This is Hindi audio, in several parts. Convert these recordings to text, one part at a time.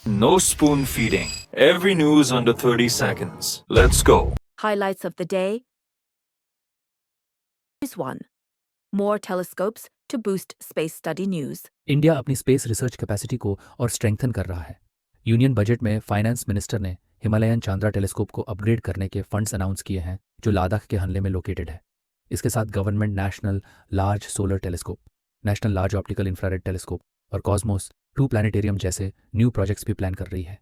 No spoon feeding. Every news under 30 seconds. Let's go. Highlights of the day. News 1. More telescopes to boost space study news. India अपनी स्पेस रिसर्च कैपेसिटी को और स्ट्रेंथन कर रहा है। यूनियन बजट में फाइनेंस मिनिस्टर ने हिमालयन चांद्रा टेलीस्कोप को अपग्रेड करने के फंड्स अनाउंस किए हैं, जो लद्दाख के हनले में लोकेटेड है। इसके साथ government national large solar telescope, national large optical infrared telescope और कॉस्मोस 2 प्लानिटेरियम जैसे न्यू प्रोजेक्ट्स भी प्लान कर रही है।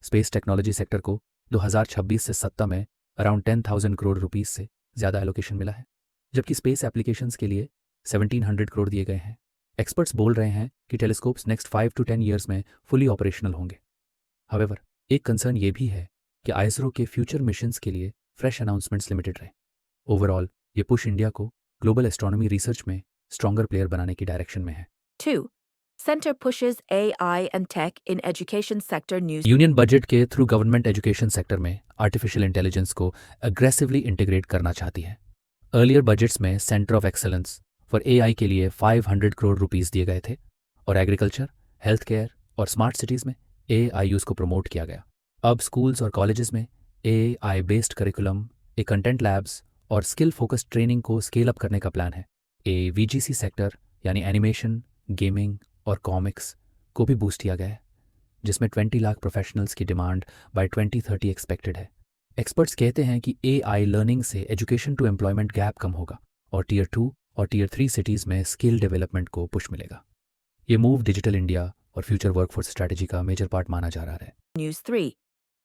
स्पेस टेक्नोलॉजी सेक्टर को 2026 से 27 में अराउंड 10,000 करोड़ रुपीस से ज़्यादा एलोकेशन मिला है, जबकि स्पेस एप्लीकेशंस के लिए 1700 करोड़ दिए गए हैं। एक्सपर्ट्स बोल रहे हैं कि टेलीस्कोप्स नेक्स्ट 5 to 10 ईयर्स में फुली ऑपरेशनल होंगे। हावेवर, एक कंसर्न ये भी है कि आईएसआरओ के फ्यूचर मिशंस के लिए फ्रेश अनाउंसमेंट्स लिमिटेड रहे। ओवरऑल ये पुश इंडिया को ग्लोबल एस्ट्रोनॉमी रिसर्च में स्ट्रॉन्गर प्लेयर बनाने की डायरेक्शन में है। 2. Center pushes AI and tech in education sector news. Union budget के थ्रू गवर्नमेंट एजुकेशन सेक्टर में आर्टिफिशियल इंटेलिजेंस को अग्रेसिवली इंटीग्रेट करना चाहती है। अर्लियर बजट्स में centre of excellence for AI के लिए 500 करोड़ रुपीस दिए गए थे और एग्रीकल्चर, हेल्थ केयर और स्मार्ट सिटीज़ में एआई यूज़ को प्रमोट किया गया। अब स्कूल्स और कॉलेजेस में AI based curriculum, a content labs और स्किल फोकस्ड ट्रेनिंग को स्केल अप करने का प्लान है। ए वीजीसी सेक्टर यानी एनिमेशन, गेमिंग और कॉमिक्स को भी बूस्ट किया गया है, जिसमें 20 लाख प्रोफेशनल्स की डिमांड बाय 2030 एक्सपेक्टेड है। एक्सपर्ट्स कहते हैं कि एआई लर्निंग से एजुकेशन टू एम्प्लॉयमेंट गैप कम होगा और टीयर 2 और टीयर 3 सिटीज़ में स्किल डेवलपमेंट को पुश मिलेगा। ये मूव डिजिटल इंडिया और फ्यूचर वर्कफोर्स स्ट्रैटेजी का मेजर पार्ट माना जा रहा है। News 3.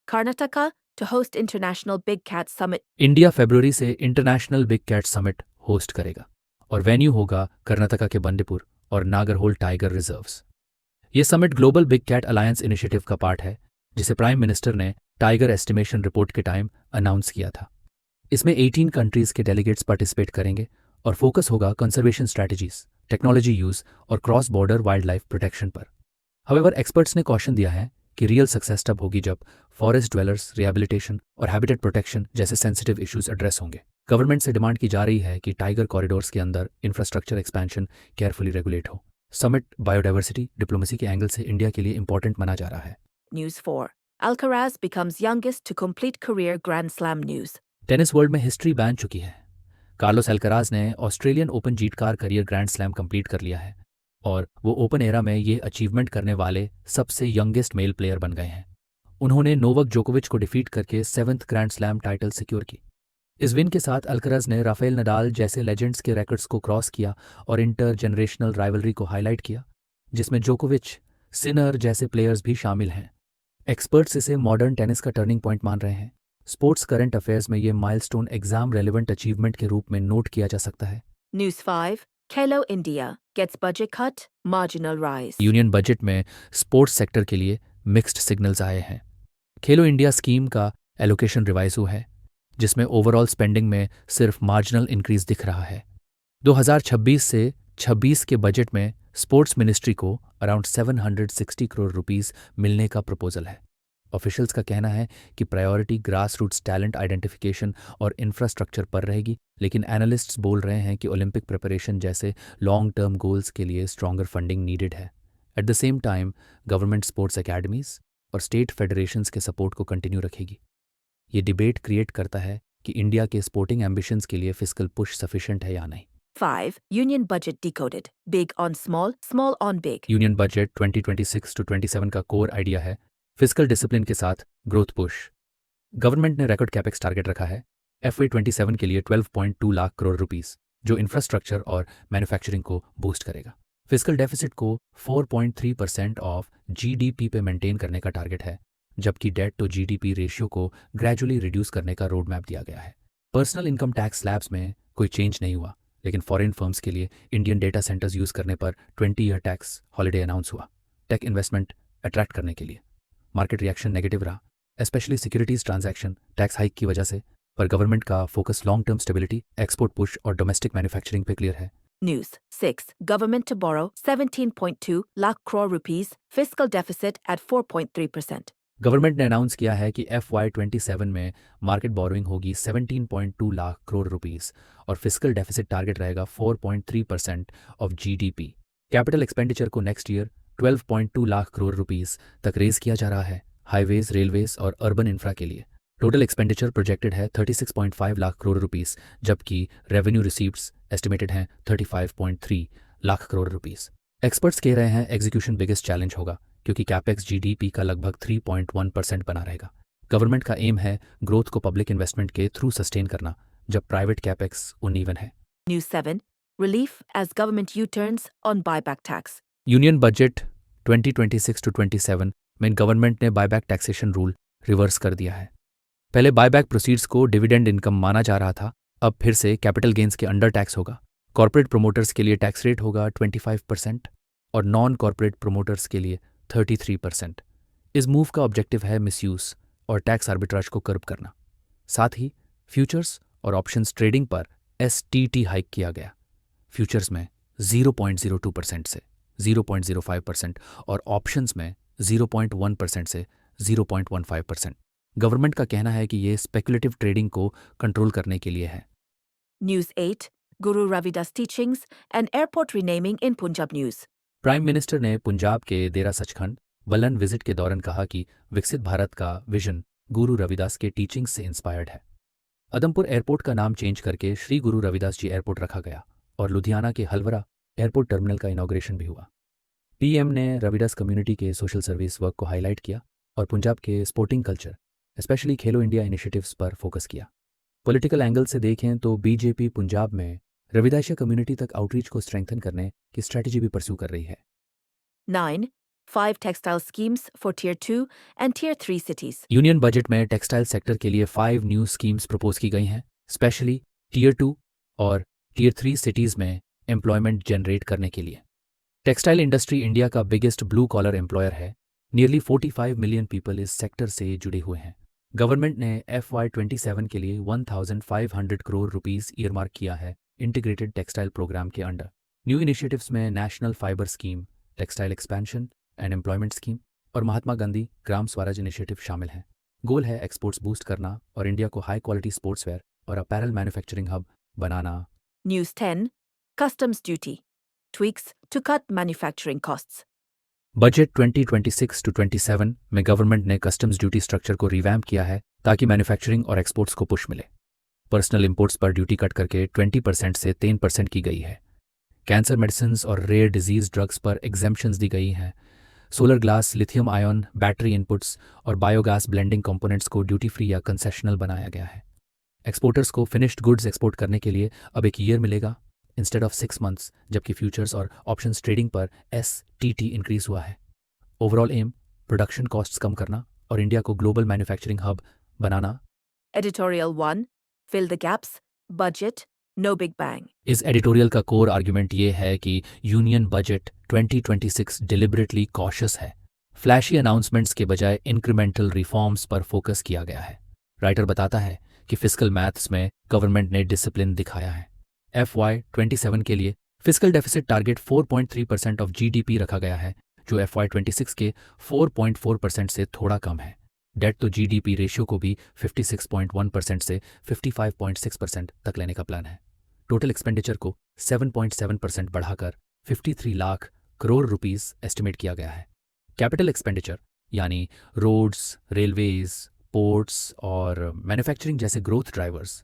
Karnataka to host International Big Cat Summit. India फरवरी से international big cat summit host करेगा और वेन्यू होगा कर्नाटका के बंदीपुर और नागरहोल टाइगर रिजर्व्स। ये summit global big cat alliance initiative का पार्ट है, जिसे प्राइम मिनिस्टर ने टाइगर एस्टिमेशन रिपोर्ट के टाइम अनाउंस किया था। इसमें 18 कंट्रीज के डेलीगेट्स पार्टिसिपेट करेंगे और फोकस होगा कंजर्वेशन स्ट्रैटेजीज, टेक्नोलॉजी यूज और cross border wild life protection पर। हावेवर, एक्सपर्ट्स ने कॉशन दिया है कि रियल सक्सेस तब होगी जब फॉरेस्ट ड्वेलर्स रिहेबिलिटेशन और हैबिटेट प्रोटेक्शन जैसे सेंसिटिव इश्यूज एड्रेस होंगे। गवर्नमेंट से डिमांड की जा रही है कि टाइगर कॉरिडोर्स के अंदर इंफ्रास्ट्रक्चर एक्सपेंशन केयरफुली रेगुलेट हो। समिट बायोडाइवर्सिटी डिप्लोमेसी के एंगल से इंडिया के लिए इंपॉर्टेंट माना जा रहा है। News 4. Alcaraz becomes youngest to complete career Grand Slam news. Tennis world में हिस्ट्री बन चुकी है। कार्लोस अल्कराज ने ऑस्ट्रेलियन ओपन जीतकर करियर ग्रैंड स्लैम कंप्लीट कर लिया है और वो ओपन एरा में ये अचीवमेंट करने वाले सबसे यंगेस्ट मेल प्लेयर बन गए हैं। उन्होंने नोवक जोकोविच को डिफीट करके 7th grand slam title secure की। इस विन के साथ अल्कराज ने राफेल नडाल जैसे लेजेंड्स के रिकॉर्ड्स को क्रॉस किया और इंटर जनरेशनल राइवलरी को हाईलाइट किया, जिसमें जोकोविच, सिनर जैसे प्लेयर्स भी शामिल हैं। एक्सपर्ट्स इसे मॉडर्न टेनिस का टर्निंग पॉइंट मान रहे हैं। स्पोर्ट्स करंट अफेयर्स में ये माइलस्टोन एग्जाम रेलेवेंट अचीवमेंट के रूप में नोट किया जा सकता है। News 5. Khelo India gets budget cut, marginal rise. Union budget में स्पोर्ट्स सेक्टर के लिए मिक्स्ड सिग्नल्स आए हैं। खेलो इंडिया स्कीम का एलोकेशन रिवाइज हुआ है, जिसमें ओवरऑल स्पेंडिंग में सिर्फ मार्जिनल इंक्रीज दिख रहा है। 2026 से 26 के बजट में स्पोर्ट्स मिनिस्ट्री को अराउंड 760 करोड़ रुपीस मिलने का प्रपोजल है। ऑफिशियल्स का कहना है कि priority grass roots talent identification और इंफ्रास्ट्रक्चर पर रहेगी, लेकिन एनालिस्ट्स बोल रहे हैं कि ओलंपिक प्रिपरेशन जैसे लॉन्ग टर्म गोल्स के लिए स्ट्रॉन्गर फंडिंग नीडेड है। At the same time government sports academies और स्टेट फेडरेशंस के सपोर्ट को कंटिन्यू रखेगी। ये डिबेट क्रिएट करता है कि इंडिया के स्पोर्टिंग एम्बिशंस के लिए फिस्कल पुश सफिशिएंट है या नहीं। 5. Union budget decoded. Big on small, small on big. Union budget 2026 to 27 का कोर आइडिया है फिस्कल डिसिप्लिन के साथ ग्रोथ पुश। गवर्नमेंट ने रिकॉर्ड कैपेक्स टारगेट रखा है FY27 के लिए 12.2 लाख करोड़ रुपीस, जो इंफ्रास्ट्रक्चर और मैन्युफैक्चरिंग को बूस्ट करेगा। फिस्कल डेफिसिट को 4.3% ऑफ GDP पे मेंटेन करने का टारगेट है, जबकि डेट टू GDP रेशियो को ग्रेजुअली रिड्यूस करने का रोड मैप दिया गया है। पर्सनल इनकम टैक्स स्लैब्स में कोई चेंज नहीं हुआ, लेकिन फॉरेन फर्म्स के लिए इंडियन डेटा सेंटर्स यूज करने पर 20-year टैक्स हॉलिडे अनाउंस हुआ, टेक इन्वेस्टमेंट अट्रैक्ट करने के लिए। मार्केट रिएक्शन नेगेटिव रहा, specially securities transaction tax hike की वजह से, पर गवर्नमेंट का focus long term stability, export push और डोमेस्टिक मैन्युफैक्चरिंग पे क्लियर है। News 6. Government to borrow 17.2 lakh crore rupees, fiscal deficit at 4.3%. Government ने अनाउंस किया है कि FY27 में मार्केट बोरोइंग होगी 17.2 लाख करोड़ रुपीस और फिस्कल डेफिसिट टारगेट रहेगा 4.3% ऑफ GDP। कैपिटल एक्सपेंडिचर को next year 12.2 lakh crore rupees तक रेज किया जा रहा है हाईवेज, रेलवेज और अर्बन इंफ्रा के लिए। टोटल एक्सपेंडिचर प्रोजेक्टेड है 36.5 लाख करोड़ रुपीस, जबकि रेवेन्यू रिसीव्ड्स एस्टिमेटेड हैं 35.3 लाख करोड़ रुपीस। एक्सपर्ट्स कह रहे हैं एग्जीक्यूशन बिगेस्ट चैलेंज होगा, क्योंकि कैपेक्स जीडीपी का लगभग 3.1% बना रहेगा। गवर्नमेंट का एम है ग्रोथ को पब्लिक इन्वेस्टमेंट के थ्रू सस्टेन करना, जब प्राइवेट कैपेक्स उनइवन है। News 7. Relief as government U-turns on buyback tax. Union budget 2026-27 में गवर्नमेंट ने बायबैक टैक्सेशन रूल रिवर्स कर दिया है। पहले बायबैक प्रोसीड्स को डिविडेंड इनकम माना जा रहा था, अब फिर से कैपिटल गेंस के अंडर टैक्स होगा। कॉर्पोरेट प्रोमोटर्स के लिए टैक्स रेट होगा 25% और नॉन कॉर्पोरेट प्रोमोटर्स के लिए 33%। इस मूव का ऑब्जेक्टिव है मिसयूज और टैक्स आर्बिट्राज को कर्ब करना। साथ ही फ्यूचर्स और ऑप्शंस ट्रेडिंग पर एसटीटी हाइक किया गया। फ्यूचर्स में 0.02% से 0.05% और ऑप्शंस में 0.1% से 0.15%। गवर्नमेंट का कहना है कि ये स्पेकुलेटिव ट्रेडिंग को कंट्रोल करने के लिए है। News 8. Guru Ravidas teachings and airport renaming in Punjab News. Prime minister ने पंजाब के डेरा सचखंड बलन विजिट के दौरान कहा कि विकसित भारत का विजन गुरु रविदास के टीचिंग्स से इंस्पायर्ड है। अदमपुर एयरपोर्ट का नाम चेंज करके श्री गुरु रविदास जी एयरपोर्ट रखा गया और लुधियाना के हलवरा एयरपोर्ट टर्मिनल का इनॉग्रेशन भी हुआ। पीएम ने रविदास कम्युनिटी के सोशल सर्विस वर्क को हाईलाइट किया और पंजाब के स्पोर्टिंग कल्चर, स्पेशली खेलो इंडिया इनिशिएटिव्स पर फोकस किया। पॉलिटिकल एंगल से देखें तो बीजेपी पंजाब में रविदासिया कम्युनिटी तक आउटरीच को स्ट्रेंथन करने की स्ट्रैटेजी भी परस्यू कर रही है। 9. 5 textile schemes for Tier 2 and Tier 3 cities. Union budget में टेक्सटाइल सेक्टर के लिए 5 न्यू स्कीम्स प्रपोज की गई हैं, स्पेशली टीयर 2 और टीयर 3 सिटीज़ में एम्प्लॉयमेंट जनरेट करने के लिए। टेक्सटाइल इंडस्ट्री इंडिया का बिगेस्ट ब्लू कॉलर एम्प्लॉयर है। नियरली 45 मिलियन पीपल इस सेक्टर से जुड़े हुए हैं। गवर्नमेंट ने FY27 के लिए 1500 करोड़ रुपीस ईयरमार्क किया है इंटीग्रेटेड टेक्सटाइल प्रोग्राम के अंडर। न्यू इनिशिएटिव्स में national fibre scheme, textile expansion and employment scheme और महात्मा गांधी ग्राम स्वराज इनिशिएटिव शामिल हैं। गोल है एक्सपोर्ट्स बूस्ट करना और इंडिया को हाई क्वालिटी स्पोर्ट्सवेयर और apparel manufacturing hub banana. News 10. Customs duty. Tweaks to cut manufacturing costs. Budget 2026-27 में गवर्नमेंट ने कस्टम्स ड्यूटी स्ट्रक्चर को रिवैम्प किया है ताकि मैन्युफैक्चरिंग और एक्सपोर्ट्स को पुश मिले। पर्सनल इंपोर्ट्स पर ड्यूटी कट करके 20% से 10% की गई है। कैंसर मेडिसिन और रेयर डिजीज ड्रग्स पर एग्जेम्पशंस दी गई हैं। Solar glass, lithium ion battery inputs और बायोगैस ब्लेंडिंग कंपोनेंट्स को ड्यूटी फ्री या कंसेशनल बनाया गया है। एक्सपोर्टर्स को फिनिश्ड गुड्स एक्सपोर्ट करने के लिए अब 1 ईयर मिलेगा इंस्टेड ऑफ 6 मंथ्स, जबकि फ्यूचर्स और ऑप्शंस ट्रेडिंग पर STT इंक्रीज हुआ है। ओवरऑल एम प्रोडक्शन कॉस्ट्स कम करना और इंडिया को global manufacturing hub banana. Editorial 1. Fill the gaps. Budget. No big bang. इस एडिटोरियल का कोर आर्ग्यूमेंट ये है कि यूनियन बजट 2026 डिलिबरेटली कॉशियस है। फ्लैशी अनाउंसमेंट्स के बजाय इंक्रीमेंटल रिफॉर्म्स पर फोकस किया गया है। राइटर बताता है कि फिस्कल मैथ्स में गवर्नमेंट ने डिसिप्लिन दिखाया है। FY27 के लिए fiscal deficit target 4.3% of GDP रखा गया है, जो FY26 के 4.4% से थोड़ा कम है। डेट तो GDP रेशियो को भी 56.1% से 55.6% तक लेने का प्लान है। टोटल एक्सपेंडिचर को 7.7% बढ़ाकर 53 लाख करोड़ रुपीस एस्टिमेट किया गया है। कैपिटल एक्सपेंडिचर यानी रोड्स, रेलवेज, पोर्ट्स और मैन्युफैक्चरिंग जैसे ग्रोथ ड्राइवर्स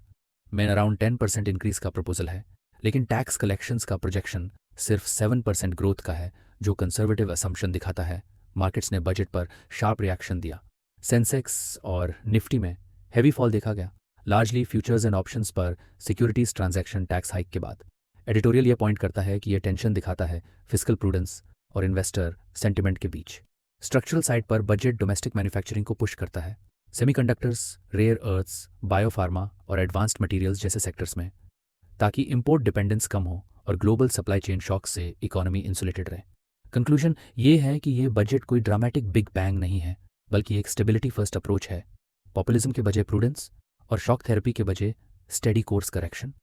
में अराउंड 10% इंक्रीज का प्रपोजल है, लेकिन टैक्स कलेक्शंस का प्रोजेक्शन सिर्फ 7% ग्रोथ का है, जो कंजर्वेटिव असम्पशन दिखाता है। मार्केट्स ने बजट पर शार्प रिएक्शन दिया। सेंसेक्स और निफ्टी में हैवी फॉल देखा गया, लार्जली फ्यूचर्स एंड ऑप्शंस पर सिक्योरिटीज ट्रांजैक्शन टैक्स हाइक के बाद। एडिटोरियल यह पॉइंट करता है कि यह टेंशन दिखाता है फिस्कल प्रूडेंस और इन्वेस्टर सेंटिमेंट के बीच। स्ट्रक्चरल साइड पर बजट डोमेस्टिक मैन्युफैक्चरिंग को पुश करता है। सेमीकंडक्टर्स, रेयर अर्थ्स, बायोफार्मा और एडवांस्ड मटेरियल्स जैसे सेक्टर्स में, ताकि इंपोर्ट डिपेंडेंस कम हो और ग्लोबल सप्लाई चेन शॉक से इकोनॉमी इंसुलेटेड रहे। कंक्लूजन ये है कि ये बजट कोई ड्रामेटिक बिग बैंग नहीं है, बल्कि एक स्टेबिलिटी फर्स्ट अप्रोच है। पॉपुलिज्म के बजाय प्रूडेंस और शॉक थेरेपी के बजाय steady course correction.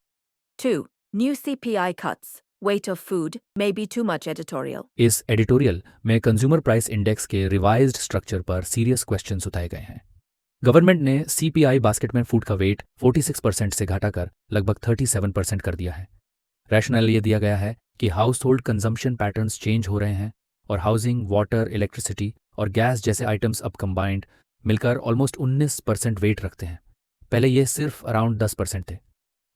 2. New CPI cuts. Weight of food may be too much. Editorial. इस एडिटोरियल में कंज्यूमर प्राइस इंडेक्स के रिवाइज्ड स्ट्रक्चर पर सीरियस क्वेश्चंस उठाए गए हैं। गवर्नमेंट ने CPI बास्केट में फूड का वेट 46% से घटाकर लगभग 37% कर दिया है। रैशनल ये दिया गया है कि house hold consumption patterns change हो रहे हैं और हाउसिंग, वाटर, इलेक्ट्रिसिटी और गैस जैसे आइटम्स अब कंबाइंड मिलकर ऑलमोस्ट 19% वेट रखते हैं। पहले ये सिर्फ अराउंड 10% थे।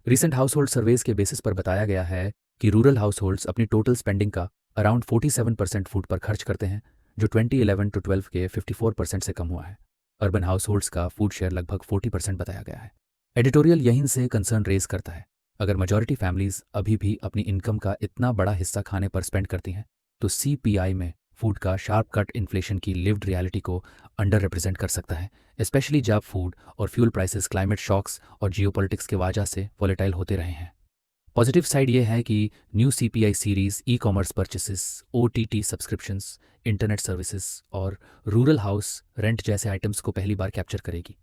रिसेंट हाउस होल्ड सर्वेज के बेसिस पर बताया गया है कि रूरल हाउस होल्ड्स अपनी टोटल स्पेंडिंग का अराउंड 47% फूड पर खर्च करते हैं, जो 2011-12 के 54% से कम हुआ है। अर्बन हाउस होल्ड्स का फूड शेयर लगभग 40% बताया गया है। एडिटोरियल यहीं से कंसर्न रेज करता है। अगर मेजॉरिटी फैमिलीज अभी भी अपनी इनकम का इतना बड़ा हिस्सा खाने पर स्पेंड करती हैं, तो CPI में फूड का शार्प कट इन्फ्लेशन की लिव्ड रियलिटी को अंडर रिप्रेजेंट कर सकता है, स्पेशली जब फूड और फ्यूल प्राइसेस क्लाइमेट शॉक्स और जियोपॉलिटिक्स के वजह से वॉलेटाइल होते रहे हैं। पॉजिटिव साइड ये है कि new CPI series e-commerce purchases, OTT subscriptions, internet services और रूरल हाउस रेंट जैसे आइटम्स को पहली बार कैप्चर करेगी।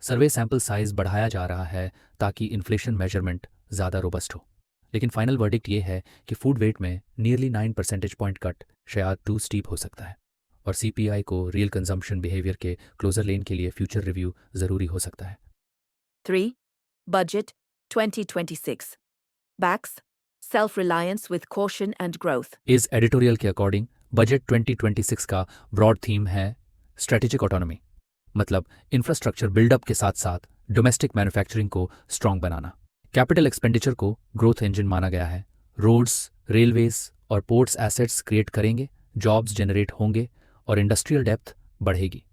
सर्वे सैंपल साइज बढ़ाया जा रहा है ताकि इन्फ्लेशन मेजरमेंट ज़्यादा रोबस्ट हो। लेकिन फाइनल वर्डिक्ट ये है कि फूड वेट में नियरली 9 परसेंटेज पॉइंट कट शायद टू स्टीप हो सकता है और CPI को रियल कंजम्पशन बिहेवियर के क्लोजर लेन के लिए फ्यूचर रिव्यू ज़रूरी हो सकता है। 3. Budget 2026 backs self-reliance with caution and growth. इस एडिटोरियल के अकॉर्डिंग बजट 2026 का ब्रॉड थीम है स्ट्रेटेजिक ऑटोनॉमी, मतलब इंफ्रास्ट्रक्चर बिल्डअप के साथ साथ डोमेस्टिक मैन्युफैक्चरिंग को स्ट्रॉन्ग बनाना। कैपिटल एक्सपेंडिचर को ग्रोथ इंजन माना गया है। रोड्स, रेलवेज और पोर्ट्स एसेट्स क्रिएट करेंगे, जॉब्स जनरेट होंगे और इंडस्ट्रियल डेप्थ बढ़ेगी।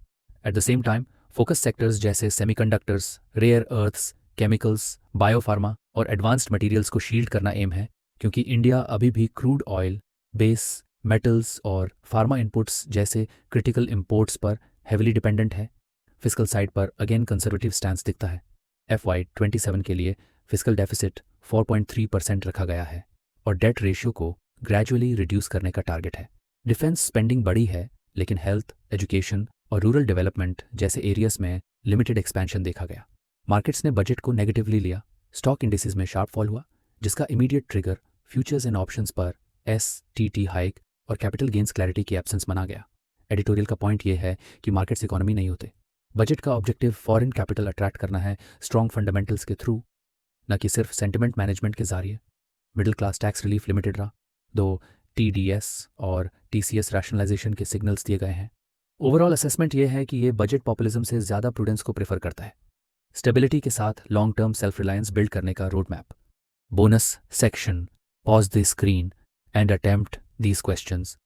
At the same time focus sectors जैसे semiconductors, rare earths, chemicals, biopharma और एडवांस्ड मटेरियल्स को शील्ड करना एम है, क्योंकि इंडिया अभी भी क्रूड ऑयल, बेस मेटल्स और फार्मा इनपुट्स जैसे क्रिटिकल इंपोर्ट्स पर हेविली डिपेंडेंट है। फिस्कल साइड पर अगेन कंजर्वेटिव स्टैंस दिखता है। FY27 के लिए फिस्कल डेफिसिट 4.3% रखा गया है और डेट रेशियो को ग्रेजुअली रिड्यूस करने का टारगेट है। डिफेंस स्पेंडिंग बड़ी है, लेकिन हेल्थ, एजुकेशन और रूरल डेवलपमेंट जैसे एरियाज में लिमिटेड एक्सपेंशन देखा गया। मार्केट्स ने बजट को नेगेटिवली लिया। स्टॉक इंडिसेस में शार्प फॉल हुआ, जिसका immediate trigger futures and options पर STT हाइक और कैपिटल गेन्स क्लैरिटी की एब्सेंस माना गया। एडिटोरियल का पॉइंट ये है कि मार्केट्स इकोनॉमी नहीं होते। बजट का ऑब्जेक्टिव फॉरेन कैपिटल अट्रैक्ट करना है स्ट्रॉन्ग फंडामेंटल्स के थ्रू, न कि सिर्फ सेंटिमेंट मैनेजमेंट के जरिए। Middle class tax relief limited रहा, दो TDS और TCS रैशनलाइजेशन के सिग्नल्स दिए गए हैं। ओवरऑल असेसमेंट ये है कि ये बजट पॉपुलिज्म से ज़्यादा प्रूडेंस को प्रेफर करता है, स्टेबिलिटी के साथ long term self reliance build करने का road map. Bonus section, pause the screen and attempt these questions.